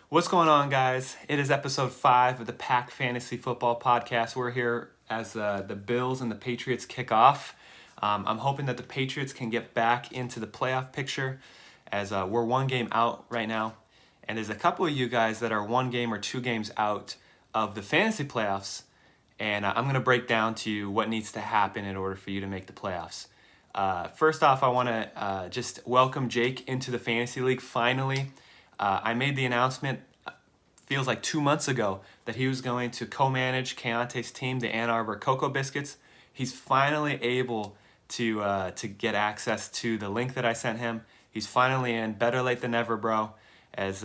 What's going on, guys? It is episode 5 of the Pack Fantasy Football Podcast. We're here as the Bills and the Patriots kick off. I'm hoping that the Patriots can get back into the playoff picture as we're one game out right now. And there's a couple of you guys that are 1 game or 2 games out of the fantasy playoffs. And I'm going to break down to you what needs to happen in order for you to make the playoffs. First off, I want to just welcome Jake into the Fantasy League finally. I made the announcement, feels like 2 months ago, that he was going to co-manage Keontae's team, the Ann Arbor Coco Biscuits. He's finally able to get access to the link that I sent him. He's finally in. Better late than never, bro, as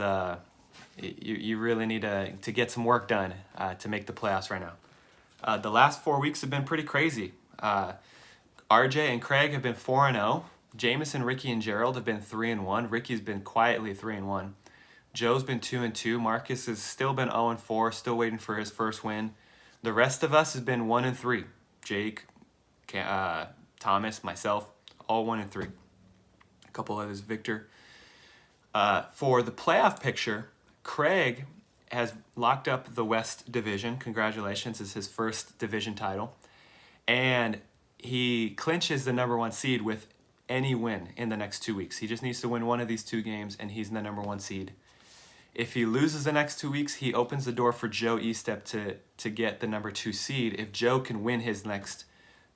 you really need to get some work done to make the playoffs right now. The last 4 weeks have been pretty crazy. RJ and Craig have been 4-0. Jameson, Ricky, and Gerald have been 3-1. Ricky's been quietly 3-1. Joe's been 2-2. Marcus has still been 0-4, still waiting for his first win. The rest of us has been 1-3. Jake, Thomas, myself, all 1-3. A couple others, Victor. For the playoff picture, Craig has locked up the West Division. Congratulations, it's his first division title. And he clinches the number 1 seed with any win in the next 2 weeks. He just needs to win one of these 2 games, and he's in the number 1 seed. If he loses the next 2 weeks, he opens the door for Joe Estep to get the number 2 seed if Joe can win his next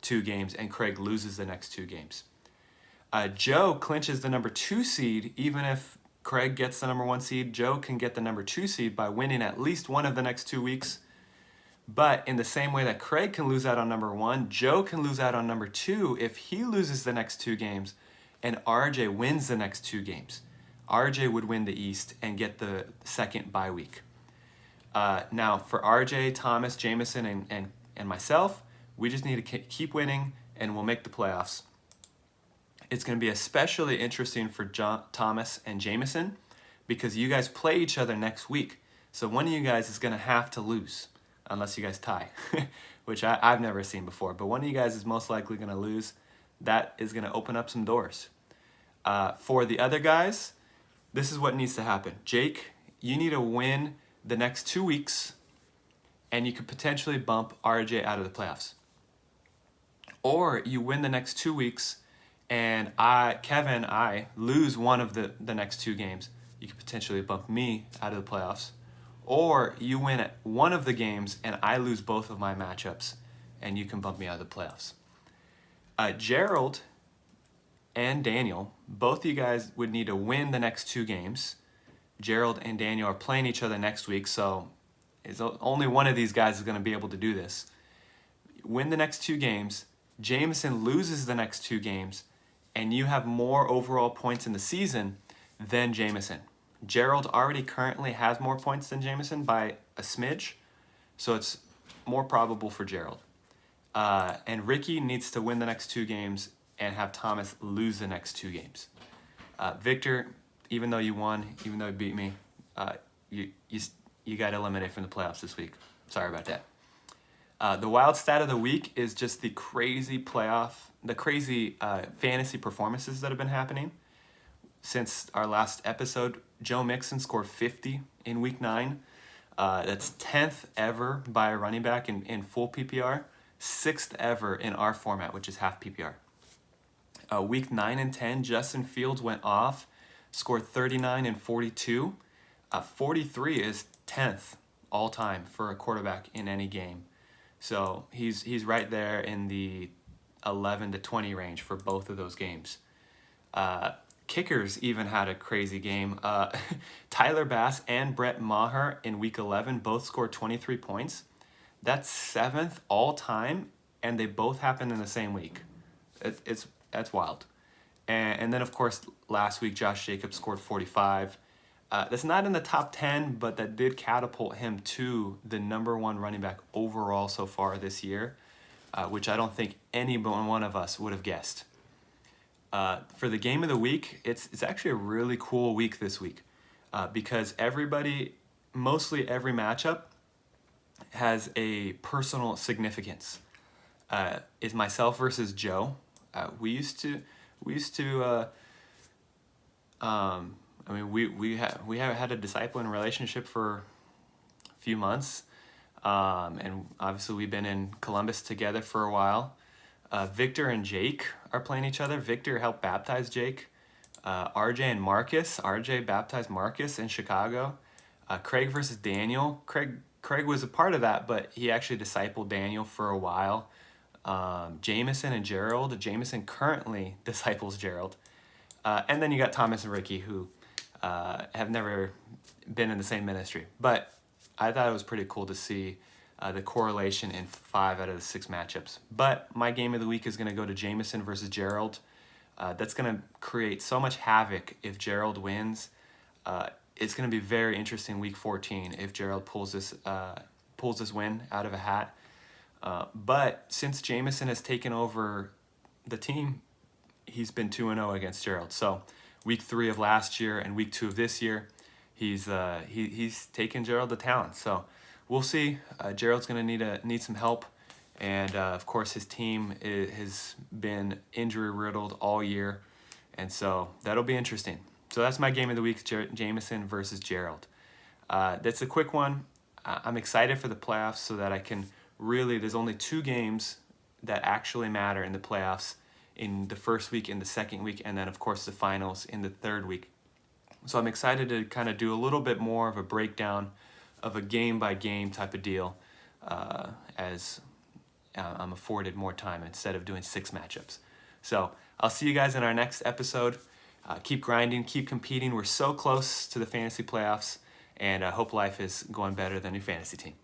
2 games and Craig loses the next 2 games. Joe clinches the number 2 seed. Even if Craig gets the number 1 seed, Joe can get the number 2 seed by winning at least one of the next 2 weeks. But in the same way that Craig can lose out on number 1, Joe can lose out on number 2 if he loses the next 2 games and RJ wins the next 2 games. RJ would win the East and get the second bye week. Now, for RJ, Thomas, Jameson, and myself, we just need to keep winning and we'll make the playoffs. It's going to be especially interesting for Thomas and Jameson because you guys play each other next week. So one of you guys is going to have to lose unless you guys tie, which I've never seen before. But one of you guys is most likely going to lose. That is going to open up some doors. For the other guys, this is what needs to happen. Jake, you need to win the next 2 weeks, and you could potentially bump RJ out of the playoffs. Or you win the next 2 weeks, and I lose one of the next 2 games. You could potentially bump me out of the playoffs. Or you win at one of the games, and I lose both of my matchups, and you can bump me out of the playoffs. Gerald and Daniel, both of you guys would need to win the next 2 games. Gerald and Daniel are playing each other next week, so only one of these guys is going to be able to do this. Win the next 2 games. Jameson loses the next 2 games, and you have more overall points in the season than Jameson. Gerald already currently has more points than Jameson by a smidge, so it's more probable for Gerald. And Ricky needs to win the next 2 games and have Thomas lose the next 2 games. Victor, even though you won, even though you beat me, you got eliminated from the playoffs this week. Sorry about that. The wild stat of the week is just the crazy fantasy performances that have been happening. Since our last episode, Joe Mixon scored 50 in week 9. That's 10th ever by a running back in full PPR, 6th ever in our format, which is half PPR. Week 9 and 10, Justin Fields went off, scored 39 and 42. 43 is 10th all time for a quarterback in any game. So he's right there in the 11 to 20 range for both of those games. Kickers even had a crazy game. Tyler Bass and Brett Maher in week 11 both scored 23 points. That's 7th all time, and they both happened in the same week. That's wild. And then, of course, last week, Josh Jacobs scored 45. That's not in the top 10, but that did catapult him to the number 1 running back overall so far this year, which I don't think any one of us would have guessed. For the game of the week, it's actually a really cool week this week because mostly every matchup has a personal significance. It's myself versus Joe. We used to I mean, we have had a discipling relationship for a few months, and obviously we've been in Columbus together for a while. Victor and Jake are playing each other. Victor helped baptize Jake. RJ and Marcus. RJ baptized Marcus in Chicago. Craig versus Daniel. Craig was a part of that, but he actually discipled Daniel for a while. Jameson and Gerald. Jameson currently disciples Gerald. And then you got Thomas and Ricky, who have never been in the same ministry. But I thought it was pretty cool to see the correlation in 5 out of the 6 matchups. But my game of the week is going to go to Jameson versus Gerald. That's going to create so much havoc if Gerald wins. It's going to be very interesting week 14 if Gerald pulls this win out of a hat. But since Jameson has taken over the team, he's been 2-0 against Gerald. So week 3 of last year and week 2 of this year, he's taken Gerald to town. So we'll see. Gerald's going to need some help. And, of course, his team has been injury-riddled all year. And so that'll be interesting. So that's my game of the week, Jameson versus Gerald. That's a quick one. I'm excited for the playoffs so that I can really, there's only 2 games that actually matter in the playoffs, in the first week, in the second week, and then, of course, the finals in the third week. So I'm excited to kind of do a little bit more of a breakdown of a game-by-game type of deal as I'm afforded more time instead of doing 6 matchups. So I'll see you guys in our next episode. Keep grinding, keep competing. We're so close to the fantasy playoffs, and I hope life is going better than your fantasy team.